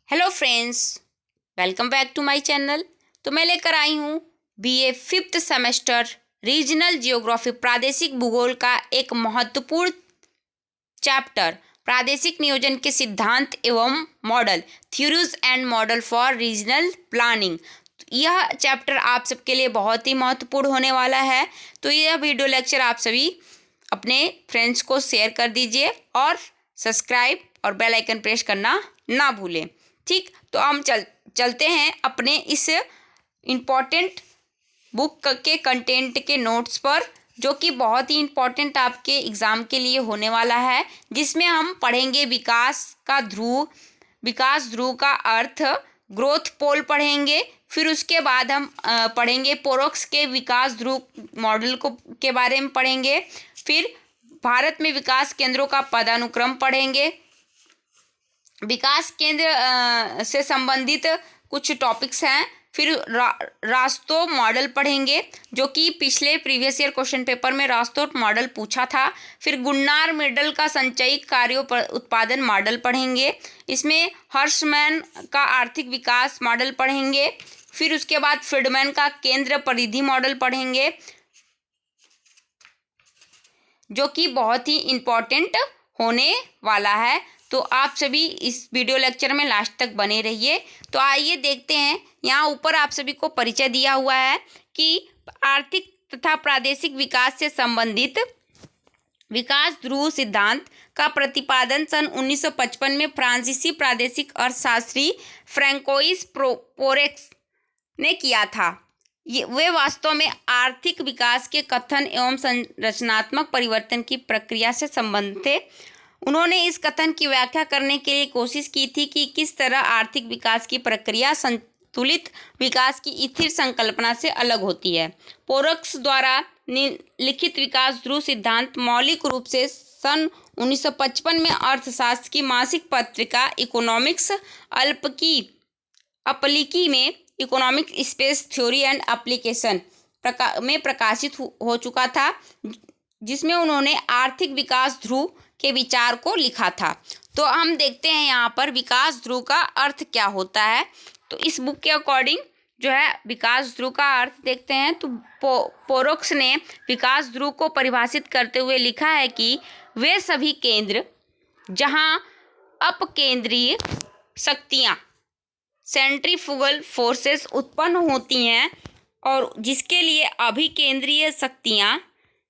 Hello friends, welcome back to my channel. तो मैं लेकर आई हूँ BA 5th semester regional geography प्रादेशिक भूगोल का एक महत्वपूर्ण चैप्टर प्रादेशिक नियोजन के सिद्धांत एवं model, theories and model for regional planning. यह चैप्टर आप सबके लिए बहुत ही महत्वपूर्ण होने वाला है। तो यह वीडियो लेक्चर आप सभी अपने फ्रेंड्स को शेयर कर दीजिए और सब्सक्राइब और बेल आइकन प्रेस करना ना भूलें। ठीक, तो हम चलते हैं अपने इस इम्पॉर्टेंट बुक के कंटेंट के नोट्स पर, जो कि बहुत ही इम्पॉर्टेंट आपके एग्ज़ाम के लिए होने वाला है, जिसमें हम पढ़ेंगे विकास ध्रुव का अर्थ, ग्रोथ पोल पढ़ेंगे। फिर उसके बाद हम पढ़ेंगे पोरोक्स के विकास ध्रुव मॉडल के बारे में पढ़ेंगे। फिर भारत में विकास केंद्रों का पदानुक्रम पढ़ेंगे। विकास केंद्र से संबंधित कुछ टॉपिक्स हैं। फिर रास्तों मॉडल पढ़ेंगे, जो कि पिछले प्रीवियस ईयर क्वेश्चन पेपर में रास्तों मॉडल पूछा था। फिर गुन्नार मेडल का संचयिक कार्यों पर उत्पादन मॉडल पढ़ेंगे। इसमें हर्षमैन का आर्थिक विकास मॉडल पढ़ेंगे। फिर उसके बाद फ्रीडमैन का केंद्र परिधि मॉडल पढ़ेंगे, जो कि बहुत ही इम्पोर्टेंट होने वाला है। तो आप सभी इस वीडियो लेक्चर में लास्ट तक बने रहिए। तो आइए देखते हैं, यहाँ ऊपर आप सभी को परिचय दिया हुआ है कि आर्थिक तथा प्रादेशिक विकास से संबंधित विकास ध्रुव सिद्धांत का प्रतिपादन सन 1955 में फ्रांसीसी प्रादेशिक अर्थशास्त्री फ्रैंकोइस पोरेक्स ने किया था। वे वास्तव में आर्थिक विकास के कथन एवं संरचनात्मक परिवर्तन की प्रक्रिया से संबंधित थे। उन्होंने इस कथन की व्याख्या करने के लिए कोशिश की थी कि किस तरह आर्थिक विकास की प्रक्रिया संतुलित विकास की स्थिर संकल्पना से अलग होती है। पोरोक्स द्वारा लिखित विकास ध्रुव सिद्धांत मौलिक रूप से सन 1955 में अर्थशास्त्र की मासिक पत्रिका इकोनॉमिक्स अपलिकी में economic space theory and application में प्रकाशित हो चुका था, जिसमें उन्होंने आर्थिक विकास ध्रुव के विचार को लिखा था। तो हम देखते हैं यहाँ पर विकास ध्रुव का अर्थ क्या होता है। तो इस बुक के अकॉर्डिंग जो है विकास ध्रुव का अर्थ देखते हैं। तो पोरोक्स ने विकास ध्रुव को परिभाषित करते हुए लिखा है कि वे सभी केंद्र जहाँ अपकेंद्रीय शक्तियाँ सेंट्रीफ्यूगल फोर्सेस उत्पन्न होती हैं और जिसके लिए अभिकेंद्रीय शक्तियाँ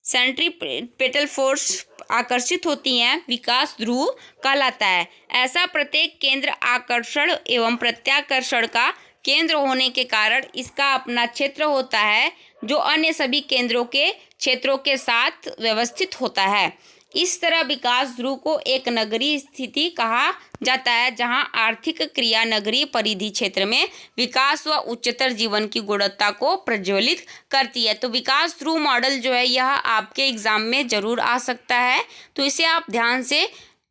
सेंट्रीपेटल फोर्स आकर्षित होती हैं, विकास ध्रुव कहलाता है। ऐसा प्रत्येक केंद्र आकर्षण एवं प्रत्याकर्षण का केंद्र होने के कारण इसका अपना क्षेत्र होता है, जो अन्य सभी केंद्रों के क्षेत्रों के साथ व्यवस्थित होता है। इस तरह विकास ध्रुव को एक नगरीय स्थिति कहा जाता है, जहां आर्थिक क्रिया नगरीय परिधि क्षेत्र में विकास व उच्चतर जीवन की गुणवत्ता को प्रज्वलित करती है। तो विकास ध्रुव मॉडल जो है यह आपके एग्जाम में जरूर आ सकता है। तो इसे आप ध्यान से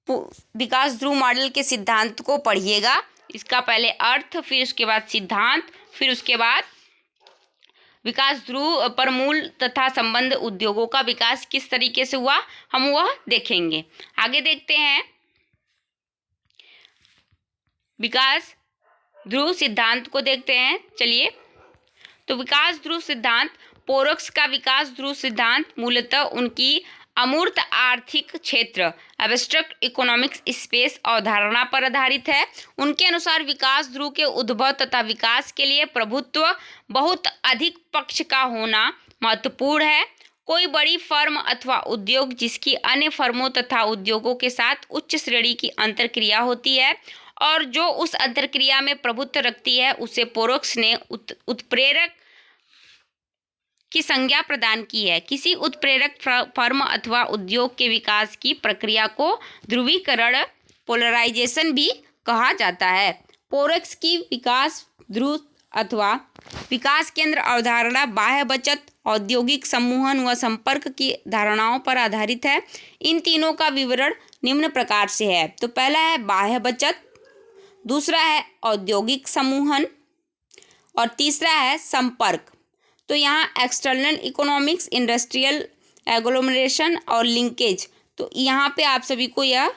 विकास ध्रुव मॉडल के सिद्धांत को पढ़िएगा। इसका पहले अर्थ, फिर उसके बाद सिद्धांत, फिर उसके बाद विकास ध्रुव पर मूल तथा संबंध उद्योगों का विकास किस तरीके से हुआ, हम वह देखेंगे। आगे देखते हैं विकास ध्रुव सिद्धांत को देखते हैं। चलिए, तो विकास ध्रुव सिद्धांत पोरोक्स का विकास ध्रुव सिद्धांत मूलतः उनकी अमूर्त आर्थिक क्षेत्र एब्स्ट्रैक्ट इकोनॉमिक्स स्पेस अवधारणा पर आधारित है। उनके अनुसार विकास ध्रुव के उद्भव तथा विकास के लिए प्रभुत्व बहुत अधिक पक्ष का होना महत्वपूर्ण है। कोई बड़ी फर्म अथवा उद्योग जिसकी अन्य फर्मों तथा उद्योगों के साथ उच्च श्रेणी की अंतरक्रिया होती है और जो उस अंतरक्रिया में प्रभुत्व रखती है, उसे पोरोक्स ने उत्प्रेरक की संज्ञा प्रदान की है। किसी उत्प्रेरक फर्म अथवा उद्योग के विकास की प्रक्रिया को ध्रुवीकरण पोलराइजेशन भी कहा जाता है। पोरोक्स की विकास ध्रुव अथवा विकास केंद्र अवधारणा बाह्य बचत, औद्योगिक समूहन व संपर्क की धारणाओं पर आधारित है। इन तीनों का विवरण निम्न प्रकार से है। तो पहला है बाह्य बचत, दूसरा है औद्योगिक समूहन और तीसरा है संपर्क। तो यहाँ एक्सटर्नल इकोनॉमिक्स, इंडस्ट्रियल एग्लोमरेशन और लिंकेज, तो यहाँ पे आप सभी को यह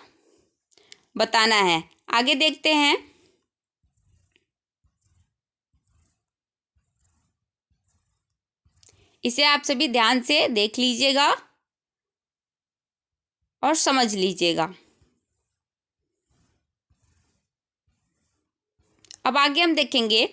बताना है। आगे देखते हैं इसे आप सभी ध्यान से देख लीजिएगा और समझ लीजिएगा। अब आगे हम देखेंगे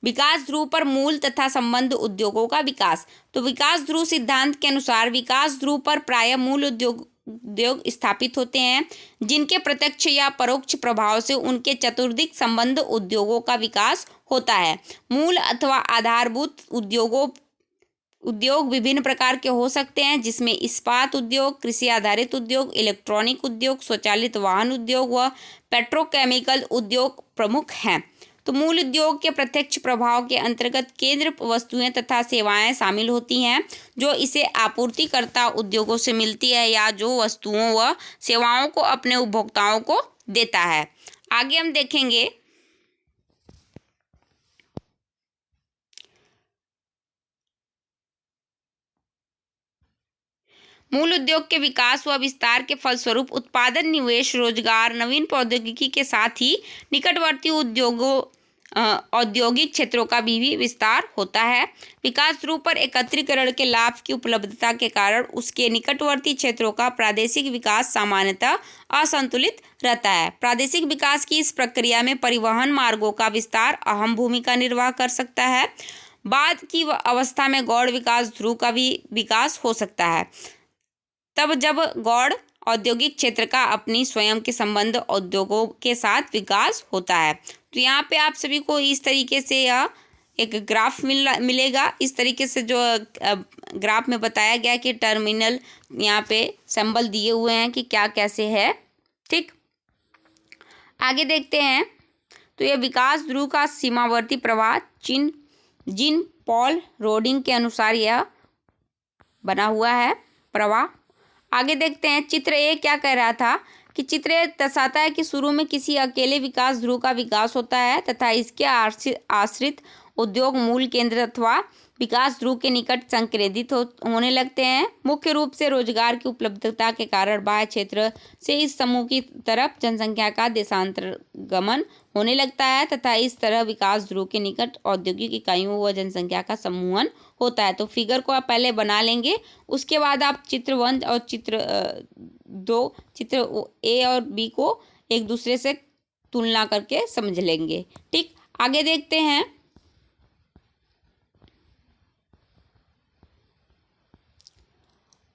विकास ध्रुव पर मूल तथा संबंध उद्योगों का विकास। तो विकास ध्रुव सिद्धांत के अनुसार विकास ध्रुव पर प्रायः मूल उद्योग स्थापित होते हैं, जिनके प्रत्यक्ष या परोक्ष प्रभाव से उनके चतुर्दिक संबंध उद्योगों का विकास होता है। मूल अथवा आधारभूत उद्योग विभिन्न प्रकार के हो सकते हैं, जिसमें इस्पात उद्योग, कृषि आधारित उद्योग, इलेक्ट्रॉनिक उद्योग, स्वचालित वाहन उद्योग व पेट्रोकेमिकल उद्योग प्रमुख हैं। तो मूल उद्योग के प्रत्यक्ष प्रभाव के अंतर्गत केंद्र वस्तुएं तथा सेवाएं शामिल होती हैं, जो इसे आपूर्तिकर्ता उद्योगों से मिलती है या जो वस्तुओं व सेवाओं को अपने उपभोक्ताओं को देता है। आगे हम देखेंगे मूल उद्योग के विकास व विस्तार के फलस्वरूप उत्पादन, निवेश, रोजगार, नवीन प्रौद्योगिकी के साथ ही निकटवर्ती औद्योगिक क्षेत्रों का भी विस्तार होता है। विकास ध्रुव पर एकत्रीकरण के लाभ की उपलब्धता के कारण उसके निकटवर्ती क्षेत्रों का प्रादेशिक विकास सामान्यतः असंतुलित रहता है। प्रादेशिक विकास की इस प्रक्रिया में परिवहन मार्गों का विस्तार अहम भूमिका निर्वाह कर सकता है। बाद की अवस्था में गौड़ विकास ध्रुव का भी विकास हो सकता है, तब जब गौड़ औद्योगिक क्षेत्र का अपनी स्वयं के संबंध उद्योगों के साथ विकास होता है। तो यहाँ पे आप सभी को इस तरीके से यह एक ग्राफ मिलेगा। इस तरीके से जो ग्राफ में बताया गया कि टर्मिनल यहाँ पे सिंबल दिए हुए हैं कि क्या कैसे है। ठीक, आगे देखते हैं। तो यह विकास ध्रुव का सीमावर्ती प्रवाह जीन पॉल रोडिंग के अनुसार यह बना हुआ है प्रवाह। आगे देखते हैं चित्र ए क्या कह रहा था कि चित्र ए दर्शाता है कि शुरू में किसी अकेले विकास ध्रुव का विकास होता है तथा इसके आश्रित उद्योग मूल केंद्र अथवा विकास ध्रुव के निकट संकेंद्रित होने लगते हैं। मुख्य रूप से रोजगार की उपलब्धता के कारण बाह्य क्षेत्र से इस समूह की तरफ जनसंख्या का देशांतरगमन होने लगता है तथा इस तरह विकास ध्रुव के निकट औद्योगिक इकाइयों व जनसंख्या का समूहन होता है। तो फिगर को आप पहले बना लेंगे, उसके बाद आप चित्र 1 और चित्र 2, चित्र ए और बी को एक दूसरे से तुलना करके समझ लेंगे। ठीक, आगे देखते हैं।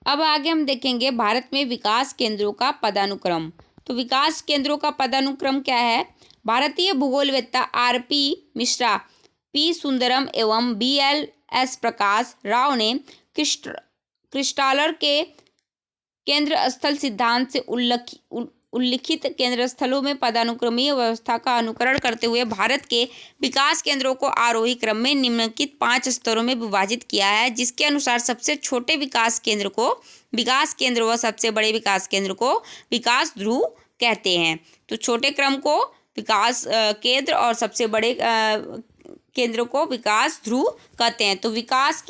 अब आगे हम देखेंगे भारत में विकास केंद्रों का पदानुक्रम। तो विकास केंद्रों का पदानुक्रम क्या है? भारतीय भूगोलवेत्ता आर.पी. मिश्रा, पी. सुंदरम एवं बी.एल.एस. प्रकाश राव ने क्रिस्टालर के केंद्र स्थल सिद्धांत से उल्लिखित केंद्र स्थलों में पदानुक्रमीय व्यवस्था का अनुकरण करते हुए भारत के विकास केंद्रों को आरोही क्रम में निम्नलिखित 5 स्तरों में विभाजित किया है, जिसके अनुसार सबसे छोटे विकास केंद्र को विकास केंद्र व सबसे बड़े विकास केंद्र को विकास ध्रुव कहते हैं। तो छोटे क्रम को विकास केंद्र और सबसे बड़े केंद्र को विकास ध्रुव कहते हैं। तो विकास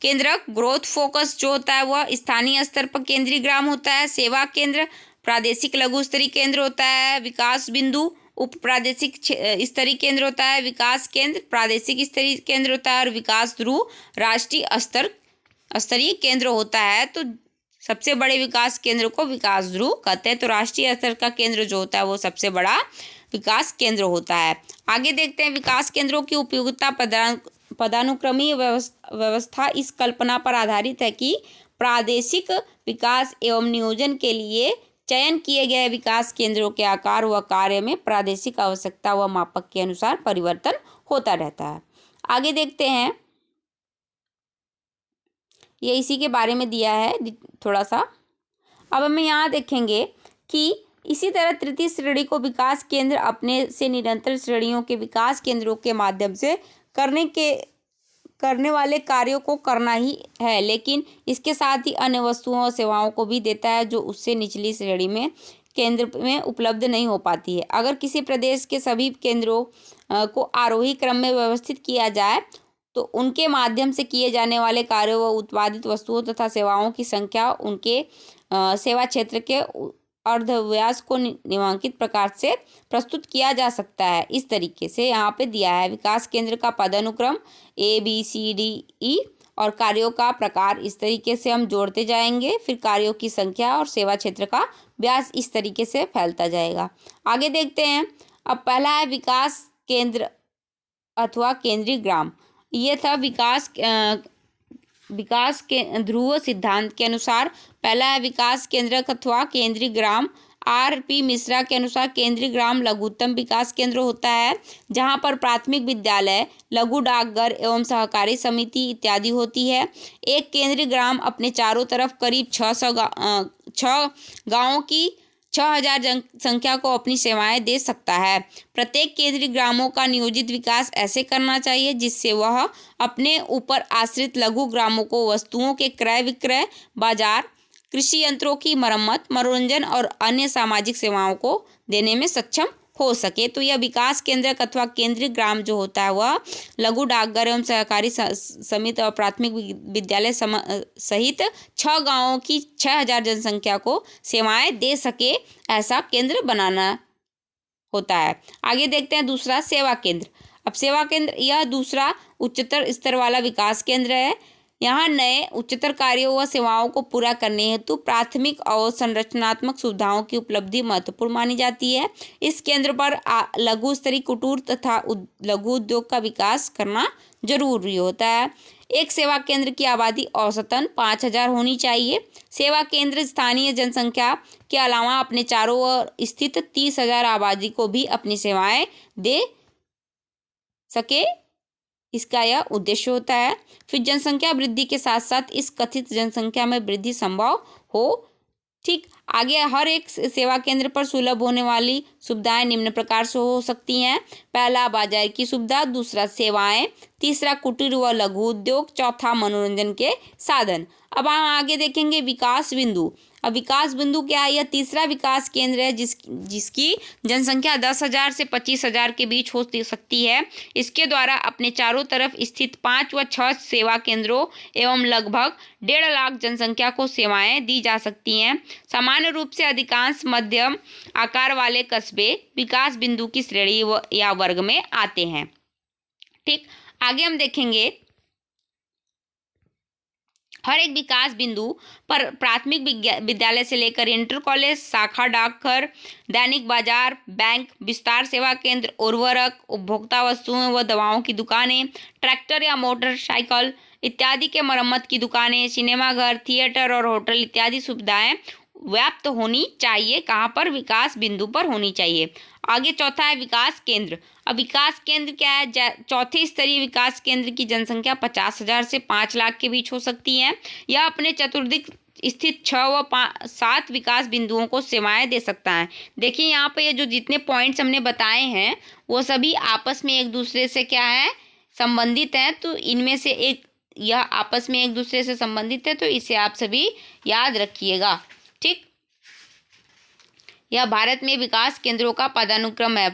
केंद्रक ग्रोथ फोकस जो होता है वह स्थानीय स्तर पर केंद्रीय ग्राम होता है। सेवा केंद्र प्रादेशिक लघु स्तरीय केंद्र होता है। विकास बिंदु उप प्रादेशिक स्तरीय केंद्र होता है। विकास केंद्र प्रादेशिक स्तरीय केंद्र होता है और विकास ध्रुव राष्ट्रीय स्तरीय केंद्र होता है। तो सबसे बड़े विकास केंद्र को विकास ध्रुव कहते हैं। तो राष्ट्रीय स्तर का केंद्र जो होता है वो सबसे बड़ा विकास केंद्र होता है। आगे देखते हैं विकास केंद्रों की उपयोगिता। पदानुक्रमीय व्यवस्था इस कल्पना पर आधारित है कि प्रादेशिक विकास एवं नियोजन के लिए चयन किए गए विकास केंद्रों के आकार व कार्य में प्रादेशिक आवश्यकता व मापक के अनुसार परिवर्तन होता रहता है। आगे देखते हैं, ये इसी के बारे में दिया है थोड़ा सा। अब हम यहाँ देखेंगे कि इसी तरह तृतीय श्रेणी को विकास केंद्र अपने से निरंतर श्रेणियों के विकास केंद्रों के माध्यम से करने वाले कार्यों को करना ही है, लेकिन इसके साथ ही अन्य वस्तुओं और सेवाओं को भी देता है जो उससे निचली श्रेणी में केंद्र में उपलब्ध नहीं हो पाती है। अगर किसी प्रदेश के सभी केंद्रों को आरोही क्रम में व्यवस्थित किया जाए तो उनके माध्यम से किए जाने वाले कार्यों व उत्पादित वस्तुओं तथा सेवाओं की संख्या उनके सेवा क्षेत्र के अर्धव्यास को निम्नलिखित प्रकार से प्रस्तुत किया जा सकता है। इस तरीके से यहाँ पे दिया है विकास केंद्र का पदानुक्रम ABCDE और कार्यों का प्रकार। इस तरीके से हम जोड़ते जाएंगे, फिर कार्यों की संख्या और सेवा क्षेत्र का व्यास इस तरीके से फैलता जाएगा। आगे देखते हैं। अब पहला है विकास केंद्र अथवा केंद्रीय ग्राम। ये था विकास के ध्रुव सिद्धांत के अनुसार पहला है विकास केंद्रक अथवा केंद्रीय ग्राम। RP मिश्रा के अनुसार केंद्रीय ग्राम लघुत्तम विकास केंद्र होता है जहां पर प्राथमिक विद्यालय, लघु डाकघर एवं सहकारी समिति इत्यादि होती है। एक केंद्रीय ग्राम अपने चारों तरफ करीब 6 गाँवों की 6000 जनसंख्या को अपनी सेवाएं दे सकता है। प्रत्येक केंद्रीय ग्रामों का नियोजित विकास ऐसे करना चाहिए जिससे वह अपने ऊपर आश्रित लघु ग्रामों को वस्तुओं के क्रय विक्रय, बाजार, कृषि यंत्रों की मरम्मत, मनोरंजन और अन्य सामाजिक सेवाओं को देने में सक्षम हो सके। तो यह विकास केंद्रक अथवा केंद्रीय ग्राम जो होता है वह लघु डाकघर एवं सहकारी समिति और प्राथमिक विद्यालय सहित 6 गांवों की 6000 जनसंख्या को सेवाएं दे सके, ऐसा केंद्र बनाना होता है। आगे देखते हैं दूसरा सेवा केंद्र। अब सेवा केंद्र यह दूसरा उच्चतर स्तर वाला विकास केंद्र है। यहाँ नए उच्चतर कार्यों व सेवाओं को पूरा करने हेतु प्राथमिक और संरचनात्मक सुविधाओं की उपलब्धि महत्वपूर्ण मानी जाती है। इस केंद्र पर लघु स्तरीय कुटीर तथा लघु उद्योग का विकास करना जरूरी होता है। एक सेवा केंद्र की आबादी औसतन 5000 होनी चाहिए। सेवा केंद्र स्थानीय जनसंख्या के अलावा अपने चारों ओर स्थित 30,000 आबादी को भी अपनी सेवाएं दे सके, इसका यह उद्देश्य होता है। फिर जनसंख्या वृद्धि के साथ साथ इस कथित जनसंख्या में वृद्धि संभव हो। ठीक, आगे हर एक सेवा केंद्र पर सुलभ होने वाली सुविधाएं निम्न प्रकार से हो सकती हैं। पहला बाजार की सुविधा, दूसरा सेवाएं, तीसरा कुटीर व लघु उद्योग, चौथा मनोरंजन के साधन। अब हम आगे देखेंगे विकास बिंदु। अब विकास बिंदु क्या है? यह तीसरा विकास केंद्र है जिसकी जनसंख्या 10,000 से 25,000 के बीच हो सकती है। इसके द्वारा अपने चारों तरफ स्थित 5 व 6 सेवा केंद्रों एवं लगभग 1.5 लाख जनसंख्या को सेवाएं दी जा सकती हैं। सामान्य रूप से अधिकांश मध्यम आकार वाले कस्बे विकास बिंदु की श्रेणी या वर्ग में आते हैं। ठीक, आगे हम देखेंगे हर एक विकास बिंदु पर प्राथमिक विद्यालय से लेकर इंटर कॉलेज, शाखा डाकघर, दैनिक बाजार, बैंक, विस्तार सेवा केंद्र, उर्वरक, उपभोक्ता वस्तुओं व दवाओं की दुकानें, ट्रैक्टर या मोटरसाइकिल इत्यादि के मरम्मत की दुकानें, सिनेमाघर, थिएटर और होटल इत्यादि सुविधाएं व्याप्त होनी चाहिए। कहाँ पर? विकास बिंदु पर होनी चाहिए। आगे चौथा है विकास केंद्र। अब विकास केंद्र क्या है? चौथे स्तरीय विकास केंद्र की जनसंख्या 50,000 से 5 लाख के बीच हो सकती है। यह अपने चतुर्दिक स्थित 6 व 7 विकास बिंदुओं को सेवाएं दे सकता है। देखिए यहाँ पे ये जो जितने पॉइंट्स हमने बताए हैं वो सभी आपस में एक दूसरे से क्या है? संबंधित हैं। तो इनमें से एक यह आपस में एक दूसरे से संबंधित है, तो इसे आप सभी याद रखिएगा। ठीक, यह भारत में विकास केंद्रों का पदानुक्रम है।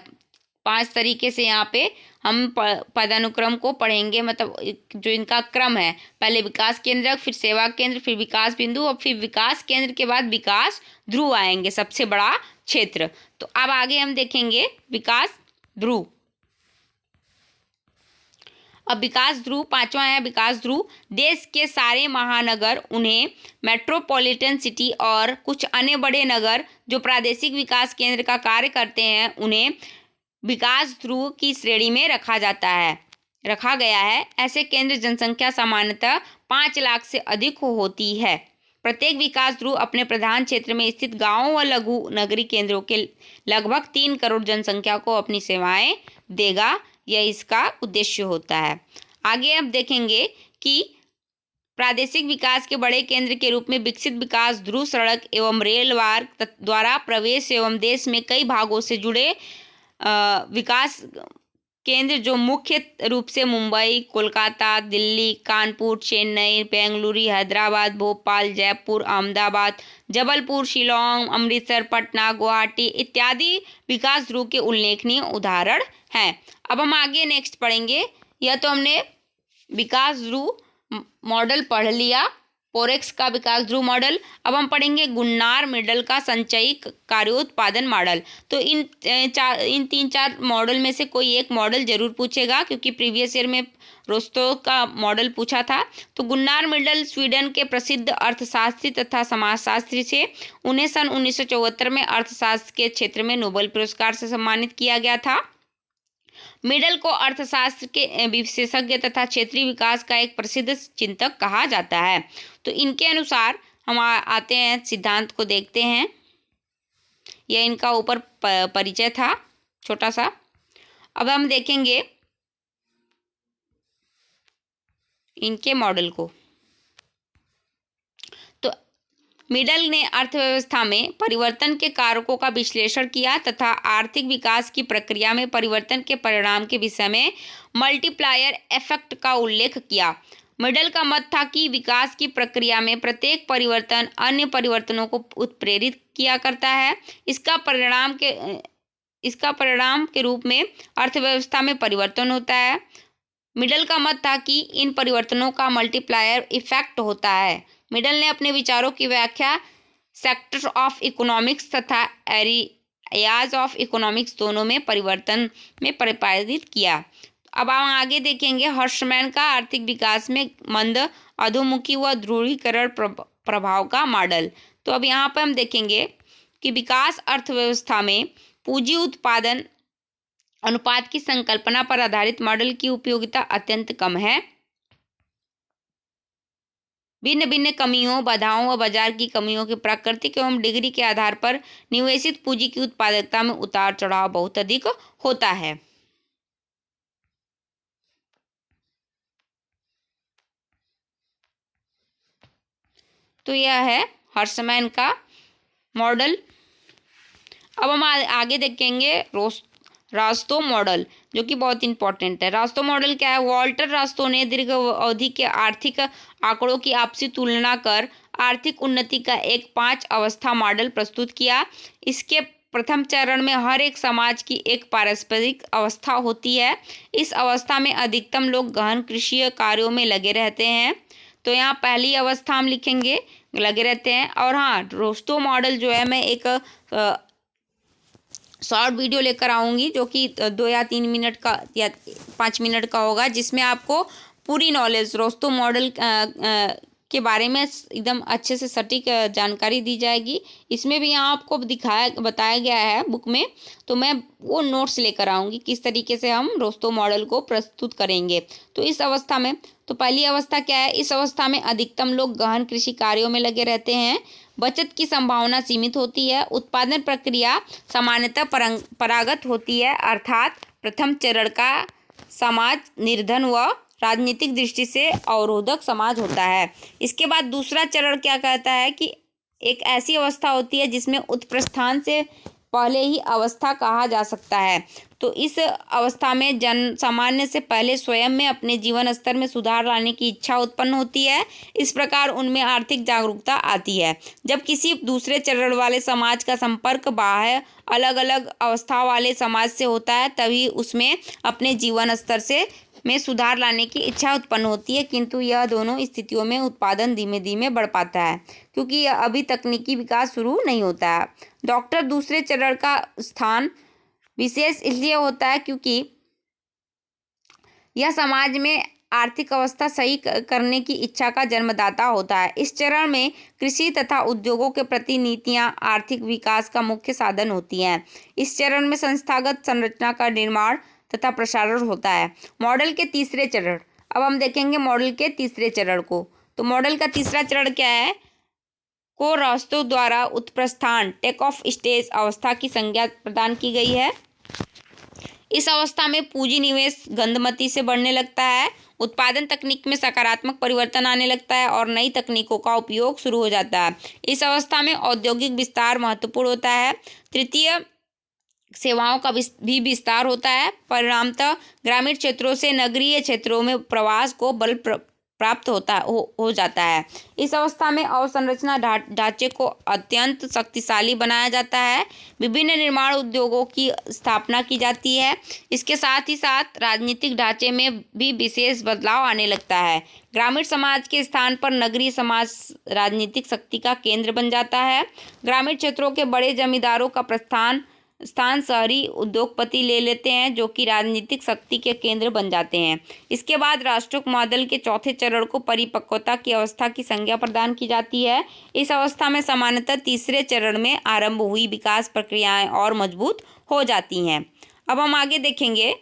5 तरीके से यहाँ पे हम पदानुक्रम को पढ़ेंगे, मतलब जो इनका क्रम है, पहले विकास केंद्रक, फिर सेवा केंद्र, फिर विकास बिंदु और फिर विकास केंद्र के बाद विकास ध्रुव आएंगे, सबसे बड़ा क्षेत्र। तो अब आगे हम देखेंगे विकास ध्रुव। अब विकास ध्रुव पांचवा है विकास ध्रुव। देश के सारे महानगर, उन्हें मेट्रोपॉलिटन सिटी और कुछ अन्य बड़े नगर जो प्रादेशिक विकास केंद्र का कार्य करते हैं, उन्हें विकास ध्रुव की श्रेणी में रखा गया है। ऐसे केंद्र जनसंख्या सामान्यतः 5 लाख से अधिक होती है। प्रत्येक विकास ध्रुव अपने प्रधान क्षेत्र में स्थित गांवों व लघु नगरीय केंद्रों के लगभग 3 करोड़ जनसंख्या को अपनी सेवाएं देगा। यह इसका उद्देश्य होता है। आगे अब देखेंगे कि प्रादेशिक विकास के बड़े केंद्र के रूप में विकसित विकास ध्रुव सड़क एवं रेल मार्ग द्वारा प्रवेश एवं देश में कई भागों से जुड़े विकास केंद्र जो मुख्य रूप से मुंबई, कोलकाता, दिल्ली, कानपुर, चेन्नई, बेंगलुरु, हैदराबाद, भोपाल, जयपुर, अहमदाबाद, जबलपुर, शिलोंग, अमृतसर, पटना, गुवाहाटी इत्यादि विकास ध्रुव के उल्लेखनीय उदाहरण हैं। अब हम आगे नेक्स्ट पढ़ेंगे। यह तो हमने विकास ध्रुव मॉडल पढ़ लिया। पोरेक्स का विकास ध्रुव मॉडल। अब हम पढ़ेंगे गुन्नार मिडल का संचयी कार्योत्पादन मॉडल। तो इन 3-4 मॉडल में से कोई एक मॉडल जरूर पूछेगा, क्योंकि प्रीवियस ईयर में रोस्टो का मॉडल पूछा था। तो गुन्नार मिडल स्वीडन के प्रसिद्ध अर्थशास्त्री तथा समाजशास्त्री से उन्हें सन 1974 में अर्थशास्त्र के क्षेत्र में नोबेल पुरस्कार से सम्मानित किया गया था। मिडल को अर्थशास्त्र के विशेषज्ञ तथा क्षेत्रीय विकास का एक प्रसिद्ध चिंतक कहा जाता है। तो इनके अनुसार हम आते हैं सिद्धांत को देखते हैं। यह इनका ऊपर परिचय था छोटा सा। अब हम देखेंगे इनके मॉडल को। तो मिडल ने अर्थव्यवस्था में परिवर्तन के कारकों का विश्लेषण किया तथा आर्थिक विकास की प्रक्रिया में परिवर्तन के परिणाम के विषय में मल्टीप्लायर इफेक्ट का उल्लेख किया। मिडल का मत था कि विकास की प्रक्रिया में प्रत्येक परिवर्तन अन्य परिवर्तनों को उत्प्रेरित किया करता है। इसका परिणाम के रूप में अर्थव्यवस्था में परिवर्तन होता है। मिडल का मत था कि इन परिवर्तनों का मल्टीप्लायर इफेक्ट होता है। मिडल ने अपने विचारों की व्याख्या सेक्टर ऑफ इकोनॉमिक्स तथा एरियाज ऑफ इकोनॉमिक्स दोनों में परिवर्तन में प्रतिपादित किया। अब हम आगे देखेंगे हर्शमैन का आर्थिक विकास में मंद अधोमुखी व ध्रुवीकरण प्रभाव का मॉडल। तो अब यहाँ पर हम देखेंगे कि विकास अर्थव्यवस्था में पूंजी उत्पादन अनुपात की संकल्पना पर आधारित मॉडल की उपयोगिता अत्यंत कम है। भिन्न भिन्न कमियों, बाधाओं व बाजार की कमियों के प्राकृतिक एवं डिग्री के आधार पर निवेशित पूंजी की उत्पादकता में उतार चढ़ाव बहुत अधिक होता है। तो यह है हर्शमैन का मॉडल। अब हम आगे देखेंगे रास्तो मॉडल, जो कि बहुत इंपॉर्टेंट है। रास्तो मॉडल क्या है? वॉल्टर रास्तो ने दीर्घ अवधि के आर्थिक आंकड़ों की आपसी तुलना कर आर्थिक उन्नति का एक 5 अवस्था मॉडल प्रस्तुत किया। इसके प्रथम चरण में हर एक समाज की एक पारस्परिक अवस्था होती है। इस अवस्था में अधिकतम लोग गहन कृषि कार्यों में लगे रहते हैं। तो यहाँ पहली अवस्था हम लिखेंगे लगे रहते हैं। और हाँ, रास्तो मॉडल जो है मैं एक शॉर्ट वीडियो लेकर आऊँगी, जो कि 2 या 3 मिनट का या 5 मिनट का होगा, जिसमें आपको पूरी नॉलेज रास्तो मॉडल के बारे में एकदम अच्छे से सटीक जानकारी दी जाएगी। इसमें भी यहाँ आपको बताया गया है बुक में। तो मैं वो नोट्स लेकर आऊँगी किस तरीके से हम रास्तो मॉडल को प्रस्तुत करेंगे। तो इस अवस्था में तो पहली अवस्था क्या है? इस अवस्था में अधिकतम लोग गहन कृषि कार्यों में लगे रहते हैं। बचत की संभावना सीमित होती है। उत्पादन प्रक्रिया सामान्यतः परंपरागत होती है, अर्थात प्रथम चरण का समाज निर्धन व राजनीतिक दृष्टि से अवरोधक समाज होता है। इसके बाद दूसरा चरण क्या कहता है कि एक ऐसी अवस्था होती है जिसमें उत्प्रस्थान से पहले ही अवस्था कहा जा सकता है। तो इस अवस्था में जन सामान्य से पहले स्वयं में अपने जीवन स्तर में सुधार लाने की इच्छा उत्पन्न होती है। इस प्रकार उनमें आर्थिक जागरूकता आती है। जब किसी दूसरे चरण वाले समाज का संपर्क बाह्य अलग अलग अवस्था वाले समाज से होता है, तभी उसमें अपने जीवन स्तर से में सुधार लाने की इच्छा उत्पन्न होती है। किंतु यह दोनों स्थितियों में उत्पादन धीमे धीमे बढ़ पाता है, क्योंकि यह अभी तकनीकी विकास शुरू नहीं होता है। डॉक्टर दूसरे चरण का स्थान विशेष इसलिए होता है क्योंकि यह समाज में आर्थिक अवस्था सही करने की इच्छा का जन्मदाता होता है। इस चरण में कृषि तथा उद्योगों के प्रति नीतियां आर्थिक विकास का मुख्य साधन होती हैं। इस चरण में संस्थागत संरचना का निर्माण तथा प्रसारण होता है। मॉडल के तीसरे चरण, अब हम देखेंगे मॉडल के तीसरे चरण को। तो मॉडल का तीसरा चरण क्या है? को रास्तों द्वारा उत्प्रस्थान टेक ऑफ स्टेज अवस्था की संज्ञा प्रदान की गई है। इस अवस्था में पूंजी निवेश गंदमती से बढ़ने लगता है, उत्पादन तकनीक में सकारात्मक परिवर्तन आने लगता है और नई तकनीकों का उपयोग शुरू हो जाता है। इस अवस्था में औद्योगिक विस्तार महत्वपूर्ण होता है। तृतीय सेवाओं का भी विस्तार होता है। परिणामतः ग्रामीण क्षेत्रों से नगरीय क्षेत्रों में प्रवास को बल प्राप्त हो जाता है। इस अवस्था में अवसंरचना ढांचे को अत्यंत शक्तिशाली बनाया जाता है। विभिन्न निर्माण उद्योगों की स्थापना की जाती है। इसके साथ ही साथ राजनीतिक ढांचे में भी विशेष बदलाव आने लगता है। ग्रामीण समाज के स्थान पर नगरीय समाज राजनीतिक शक्ति का केंद्र बन जाता है। ग्रामीण क्षेत्रों के बड़े जमींदारों का स्थान शहरी उद्योगपति ले लेते हैं, जो कि राजनीतिक शक्ति के केंद्र बन जाते हैं। इसके बाद राष्ट्रीय मॉडल के चौथे चरण को परिपक्वता की अवस्था की संज्ञा प्रदान की जाती है। इस अवस्था में सामान्यतः तीसरे चरण में आरंभ हुई विकास प्रक्रियाएं और मजबूत हो जाती हैं। अब हम आगे देखेंगे।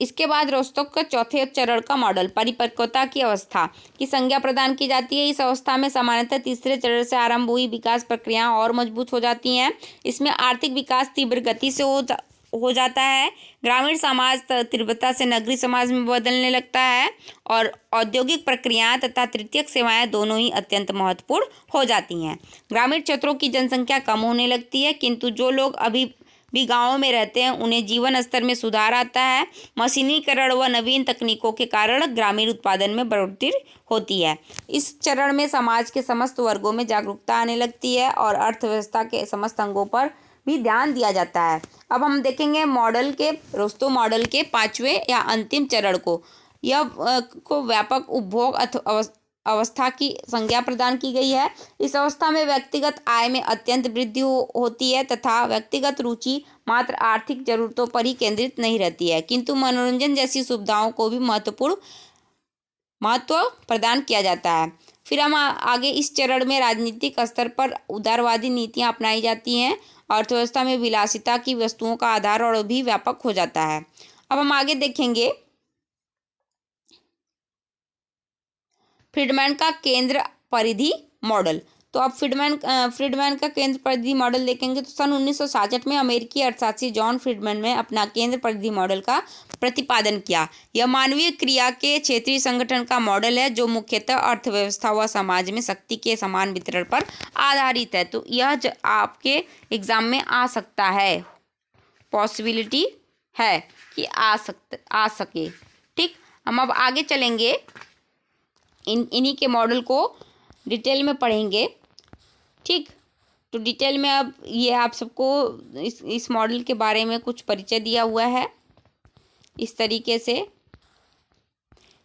इसके बाद रोस्टोक का चौथे चरण का मॉडल परिपक्वता की अवस्था की संज्ञा प्रदान की जाती है। इस अवस्था में सामान्यतः तीसरे चरण से आरंभ हुई विकास प्रक्रियाएं और मजबूत हो जाती हैं। इसमें आर्थिक विकास तीव्र गति से हो जाता है। ग्रामीण समाज तीव्रता से नगरीय समाज में बदलने लगता है और औद्योगिक प्रक्रियाएं तथा तृतीयक सेवाएं दोनों ही अत्यंत महत्वपूर्ण हो जाती हैं। ग्रामीण क्षेत्रों की जनसंख्या कम होने लगती है, किंतु जो लोग अभी भी गांवों में रहते हैं उन्हें जीवन स्तर में सुधार आता है। मशीनीकरण व नवीन तकनीकों के कारण ग्रामीण उत्पादन में बढ़ोतरी होती है। इस चरण में समाज के समस्त वर्गों में जागरूकता आने लगती है और अर्थव्यवस्था के समस्त अंगों पर भी ध्यान दिया जाता है। अब हम देखेंगे रोस्टो मॉडल के पांचवें या अंतिम चरण को। यह को व्यापक उपभोग अवस्था की संज्ञा प्रदान की गई है। इस अवस्था में व्यक्तिगत आय में अत्यंत वृद्धि होती है तथा व्यक्तिगत रुचि मात्र आर्थिक जरूरतों पर ही केंद्रित नहीं रहती है, किंतु मनोरंजन जैसी सुविधाओं को भी महत्व प्रदान किया जाता है। फिर हम आगे इस चरण में राजनीतिक स्तर पर उदारवादी नीतियां अपनाई जाती हैं। अर्थव्यवस्था में विलासिता की वस्तुओं का आधार और भी व्यापक हो जाता है। अब हम आगे देखेंगे फ्रीडमैन का केंद्र परिधि मॉडल। तो अब फ्रीडमैन का केंद्र परिधि मॉडल देखेंगे तो सन 1966 में अमेरिकी अर्थशास्त्री जॉन फ्रीडमैन ने अपना केंद्र परिधि मॉडल का प्रतिपादन किया। यह मानवीय क्रिया के क्षेत्रीय संगठन का मॉडल है, जो मुख्यतः अर्थव्यवस्था व समाज में शक्ति के समान वितरण पर आधारित है। तो यह आपके एग्जाम में आ सकता है, पॉसिबिलिटी है कि आ सके। ठीक, हम अब आगे चलेंगे, इन्हीं के मॉडल को डिटेल में पढ़ेंगे। ठीक, तो डिटेल में अब ये आप सबको इस मॉडल के बारे में कुछ परिचय दिया हुआ है। इस तरीके से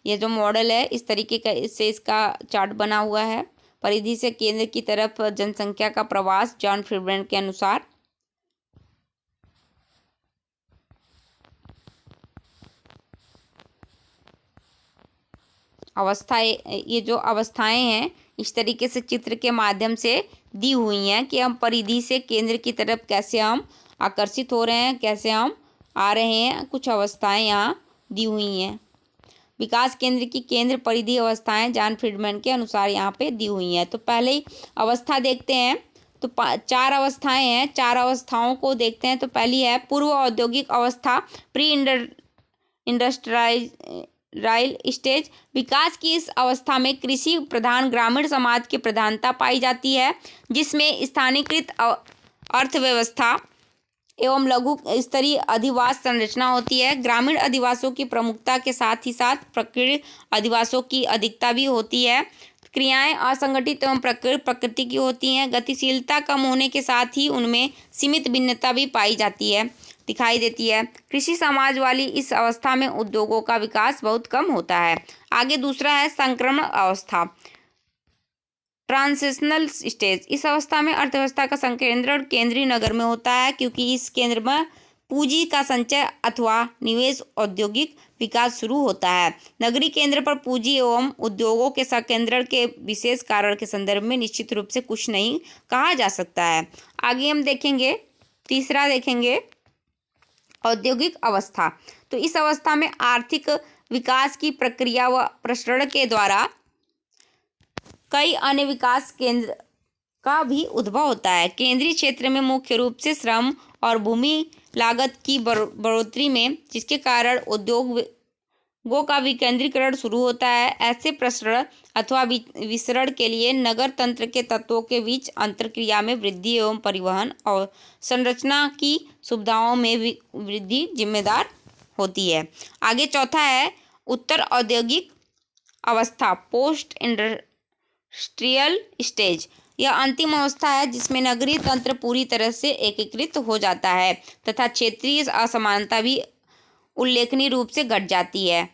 ये जो मॉडल है, इस तरीके का इससे इसका चार्ट बना हुआ है। परिधि से केंद्र की तरफ जनसंख्या का प्रवास जॉन फ्रीडमैन के अनुसार। ये जो अवस्थाएं हैं इस तरीके से चित्र के माध्यम से दी हुई हैं कि हम परिधि से केंद्र की तरफ कैसे हम आकर्षित हो रहे हैं, कैसे हम आ रहे हैं। कुछ अवस्थाएं यहाँ दी हुई हैं। विकास केंद्र की केंद्र परिधि अवस्थाएं जॉन फ्रीडमैन के अनुसार यहाँ पे दी हुई हैं। तो पहले ही अवस्था देखते हैं। तो 4 अवस्थाएं हैं, 4 अवस्थाओं को देखते हैं। तो पहली है पूर्व औद्योगिक अवस्था, प्री इंडस्ट्रियल स्टेज। विकास की इस अवस्था में कृषि प्रधान ग्रामीण समाज की प्रधानता पाई जाती है, जिसमें स्थानीयकृत अर्थव्यवस्था एवं लघु स्तरीय अधिवास संरचना होती है। ग्रामीण अधिवासों की प्रमुखता के साथ ही साथ प्रकृति अधिवासों की अधिकता भी होती है। क्रियाएं असंगठित एवं प्रकृति की होती हैं। गतिशीलता कम होने के साथ ही उनमें सीमित भिन्नता भी पाई जाती है, दिखाई देती है। कृषि समाज वाली इस अवस्था में उद्योगों का विकास बहुत कम होता है। आगे दूसरा है संक्रमण अवस्था, ट्रांजिशनल स्टेज। इस अवस्था में अर्थव्यवस्था का संकेंद्रण केंद्रीय नगर में होता है, क्योंकि इस केंद्र में पूंजी का संचय अथवा निवेश औद्योगिक विकास शुरू होता है। नगरीय केंद्र पर पूंजी एवं उद्योगों के संकेंद्रण के विशेष कारण के संदर्भ में निश्चित रूप से कुछ नहीं कहा जा सकता है। आगे हम देखेंगे, तीसरा देखेंगे औद्योगिक अवस्था। तो इस अवस्था में आर्थिक विकास की प्रक्रिया व प्रसरण के द्वारा कई अन्य विकास केंद्र का भी उद्भव होता है। केंद्रीय क्षेत्र में मुख्य रूप से श्रम और भूमि लागत की बढ़ोतरी में, जिसके कारण उद्योगों का विकेंद्रीकरण शुरू होता है। ऐसे प्रसरण अथवा विसरण के लिए नगर तंत्र के तत्वों के बीच अंतरक्रिया में वृद्धि एवं परिवहन और संरचना की सुविधाओं में वृद्धि जिम्मेदार होती है। आगे चौथा है उत्तर औद्योगिक अवस्था, पोस्ट इंडस्ट्रियल स्टेज। यह अंतिम अवस्था है जिसमें नगरीय तंत्र पूरी तरह से एकीकृत हो जाता है तथा क्षेत्रीय असमानता भी उल्लेखनीय रूप से घट जाती है।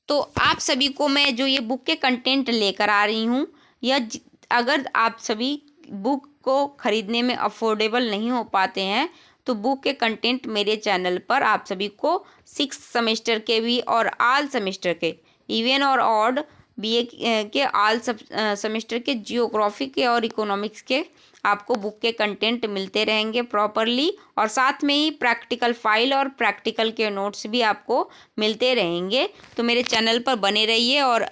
तो आप सभी को मैं जो ये बुक के कंटेंट लेकर आ रही हूँ, यह अगर आप सभी बुक को खरीदने में अफोर्डेबल नहीं हो पाते हैं तो बुक के कंटेंट मेरे चैनल पर आप सभी को 6 सेमेस्टर के भी और ऑल सेमेस्टर के, इवन और ऑड बीए के ऑल सेमेस्टर के, जियोग्राफी के और इकोनॉमिक्स के आपको बुक के कंटेंट मिलते रहेंगे प्रॉपरली, और साथ में ही प्रैक्टिकल फाइल और प्रैक्टिकल के नोट्स भी आपको मिलते रहेंगे। तो मेरे चैनल पर बने रहिए और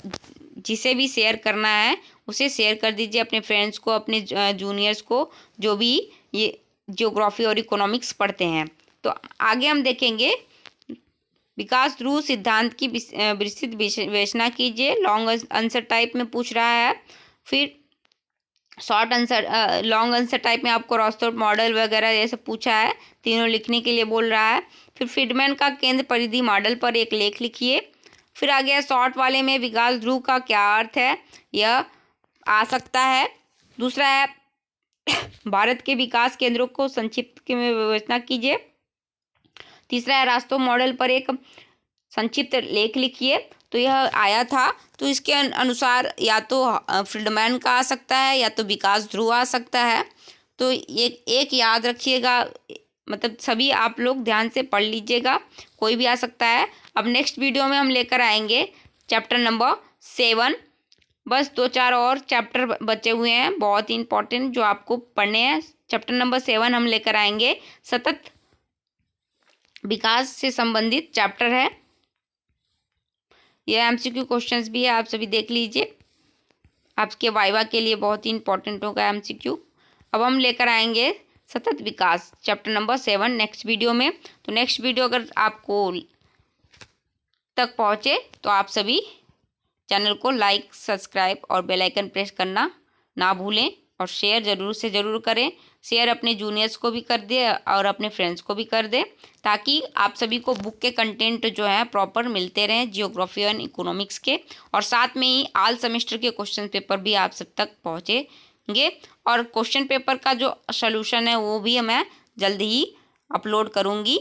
जिसे भी शेयर करना है उसे शेयर कर दीजिए अपने फ्रेंड्स को, अपने जूनियर्स को, जो भी ये जियोग्राफी और इकोनॉमिक्स पढ़ते हैं। तो आगे हम देखेंगे विकास ध्रुव सिद्धांत की विस्तृत विवेचना कीजिए। लॉन्ग आंसर टाइप में पूछ रहा है, फिर short answer, long answer type में आपको रोस्टोव मॉडल वगैरह ये सब पूछा है, तीनों लिखने के लिए बोल रहा है। फिर फ्रीडमैन का केंद्र परिधि मॉडल पर एक लेख लिखिए। फिर आ गया शॉर्ट वाले में विकास ध्रुव का क्या अर्थ है, यह आ सकता है। दूसरा है भारत के विकास केंद्रों को संक्षिप्त में विवेचना कीजिए। तीसरा है रास्टोव मॉडल पर एक संक्षिप्त लेख लिखिए। तो यह आया था, तो इसके अनुसार या तो फ्रीडमैन का आ सकता है या तो विकास ध्रुव आ सकता है। तो एक याद रखिएगा, मतलब सभी आप लोग ध्यान से पढ़ लीजिएगा, कोई भी आ सकता है। अब नेक्स्ट वीडियो में हम लेकर आएंगे चैप्टर नंबर 7। बस 2-4 और चैप्टर बचे हुए हैं बहुत ही इंपॉर्टेंट जो आपको पढ़ने हैं। चैप्टर नंबर 7 हम लेकर आएंगे, सतत विकास से संबंधित चैप्टर है। यह एमसीक्यू क्वेश्चंस भी है, आप सभी देख लीजिए, आपके वाइवा के लिए बहुत ही इंपॉर्टेंट होगा एमसीक्यू। अब हम लेकर आएंगे सतत विकास चैप्टर नंबर 7 नेक्स्ट वीडियो में। तो नेक्स्ट वीडियो अगर आपको तक पहुँचे तो आप सभी चैनल को लाइक, सब्सक्राइब और बेल आइकन प्रेस करना ना भूलें, और शेयर ज़रूर से ज़रूर करें। शेयर अपने जूनियर्स को भी कर दे और अपने फ्रेंड्स को भी कर दे, ताकि आप सभी को बुक के कंटेंट जो है प्रॉपर मिलते रहें जियोग्राफी और इकोनॉमिक्स के, और साथ में ही ऑल सेमेस्टर के क्वेश्चन पेपर भी आप सब तक पहुँचेंगे। और क्वेश्चन पेपर का जो सॉल्यूशन है वो भी मैं जल्द ही अपलोड करूँगी।